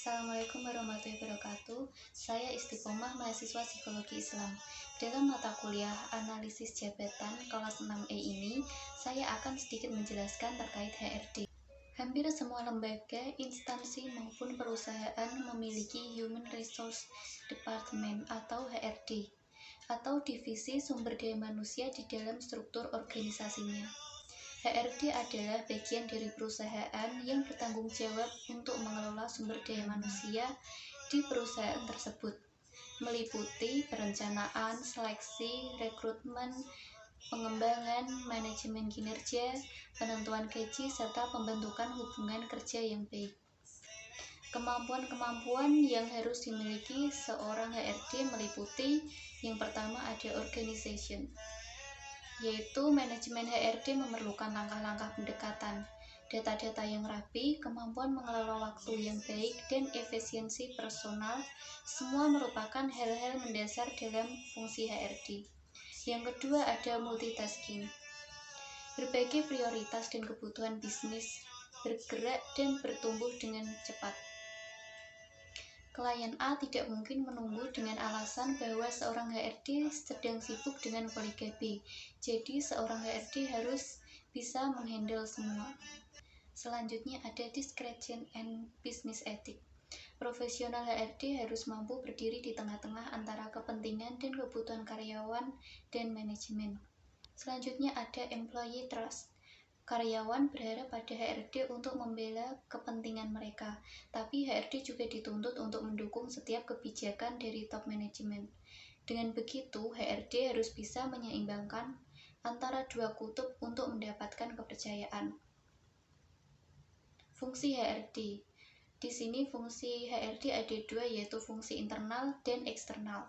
Assalamualaikum warahmatullahi wabarakatuh. Saya Istiqomah, mahasiswa Psikologi Islam. Dalam mata kuliah Analisis Jabatan kelas 6E ini, saya akan sedikit menjelaskan terkait HRD. Hampir semua lembaga, instansi maupun perusahaan memiliki Human Resource Department atau HRD, atau Divisi Sumber Daya Manusia di dalam struktur organisasinya. HRD adalah bagian dari perusahaan yang bertanggung jawab untuk mengelola sumber daya manusia di perusahaan tersebut, meliputi perencanaan, seleksi, rekrutmen, pengembangan, manajemen kinerja, penentuan gaji, serta pembentukan hubungan kerja yang baik. Kemampuan-kemampuan yang harus dimiliki seorang HRD meliputi yang pertama ada organization, yaitu manajemen HRD memerlukan langkah-langkah pendekatan, data-data yang rapi, kemampuan mengelola waktu yang baik, dan efisiensi personal, semua merupakan hal-hal mendasar dalam fungsi HRD. Yang kedua ada multitasking. Berbagai prioritas dan kebutuhan bisnis bergerak dan bertumbuh dengan cepat. Klien A tidak mungkin menunggu dengan alasan bahwa seorang HRD sedang sibuk dengan kolega B. Jadi seorang HRD harus bisa menghandle semua. Selanjutnya ada discretion and business ethic. Profesional HRD harus mampu berdiri di tengah-tengah antara kepentingan dan kebutuhan karyawan dan manajemen. Selanjutnya ada employee trust. Karyawan berharap pada HRD untuk membela kepentingan mereka, tapi HRD juga dituntut untuk mendukung setiap kebijakan dari top manajemen. Dengan begitu, HRD harus bisa menyeimbangkan antara dua kutub untuk mendapatkan kepercayaan. Fungsi HRD. Di sini fungsi HRD ada dua, yaitu fungsi internal dan eksternal.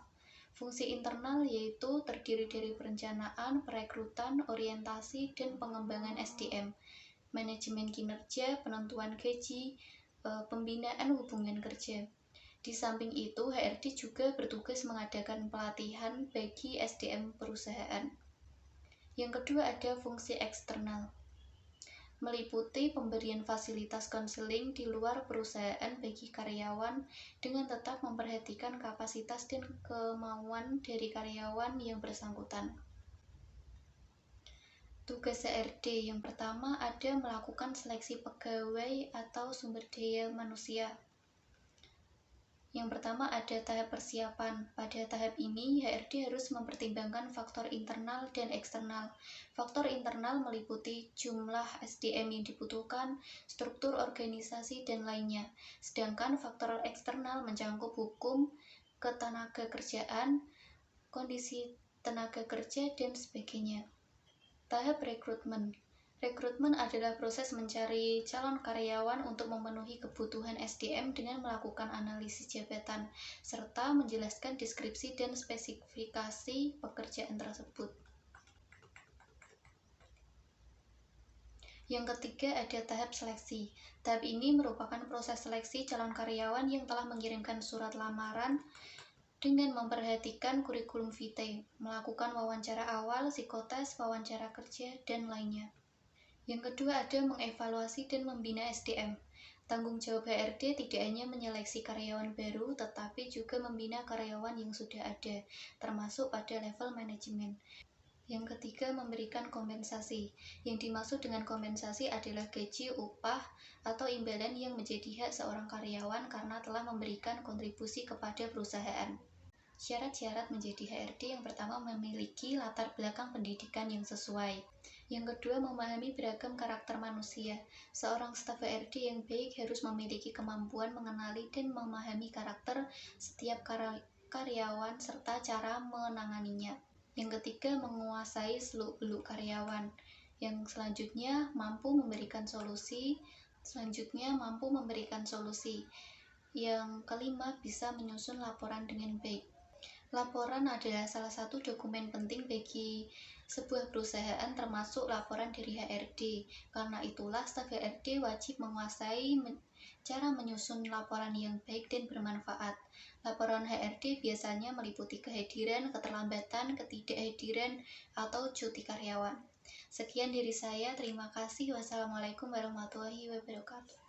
Fungsi internal yaitu terdiri dari perencanaan, perekrutan, orientasi, dan pengembangan SDM, manajemen kinerja, penentuan gaji, pembinaan hubungan kerja. Di samping itu, HRD juga bertugas mengadakan pelatihan bagi SDM perusahaan. Yang kedua ada fungsi eksternal, meliputi pemberian fasilitas konseling di luar perusahaan bagi karyawan dengan tetap memperhatikan kapasitas dan kemauan dari karyawan yang bersangkutan. Tugas HRD yang pertama ada melakukan seleksi pegawai atau sumber daya manusia. Yang pertama ada tahap persiapan. Pada tahap ini, HRD harus mempertimbangkan faktor internal dan eksternal. Faktor internal meliputi jumlah SDM yang dibutuhkan, struktur organisasi, dan lainnya. Sedangkan faktor eksternal mencakup hukum, ketenagakerjaan, kondisi tenaga kerja, dan sebagainya. Tahap rekrutmen. Rekrutmen adalah proses mencari calon karyawan untuk memenuhi kebutuhan SDM dengan melakukan analisis jabatan, serta menjelaskan deskripsi dan spesifikasi pekerjaan tersebut. Yang ketiga ada tahap seleksi. Tahap ini merupakan proses seleksi calon karyawan yang telah mengirimkan surat lamaran dengan memperhatikan kurikulum vitae, melakukan wawancara awal, psikotes, wawancara kerja, dan lainnya. Yang kedua ada mengevaluasi dan membina SDM. Tanggung jawab HRD tidak hanya menyeleksi karyawan baru, tetapi juga membina karyawan yang sudah ada, termasuk pada level manajemen. Yang ketiga memberikan kompensasi. Yang dimaksud dengan kompensasi adalah gaji, upah, atau imbalan yang menjadi hak seorang karyawan karena telah memberikan kontribusi kepada perusahaan. Syarat-syarat menjadi HRD yang pertama memiliki latar belakang pendidikan yang sesuai. Yang kedua memahami beragam karakter manusia. Seorang staf HRD yang baik harus memiliki kemampuan mengenali dan memahami karakter setiap karyawan serta cara menanganinya. Yang ketiga menguasai seluk-beluk karyawan. Yang selanjutnya mampu memberikan solusi. Yang kelima bisa menyusun laporan dengan baik. Laporan adalah salah satu dokumen penting bagi sebuah perusahaan, termasuk laporan dari HRD. Karena itulah staf HRD wajib menguasai cara menyusun laporan yang baik dan bermanfaat. Laporan HRD biasanya meliputi kehadiran, keterlambatan, ketidakhadiran, atau cuti karyawan. Sekian dari saya, terima kasih. Wassalamualaikum warahmatullahi wabarakatuh.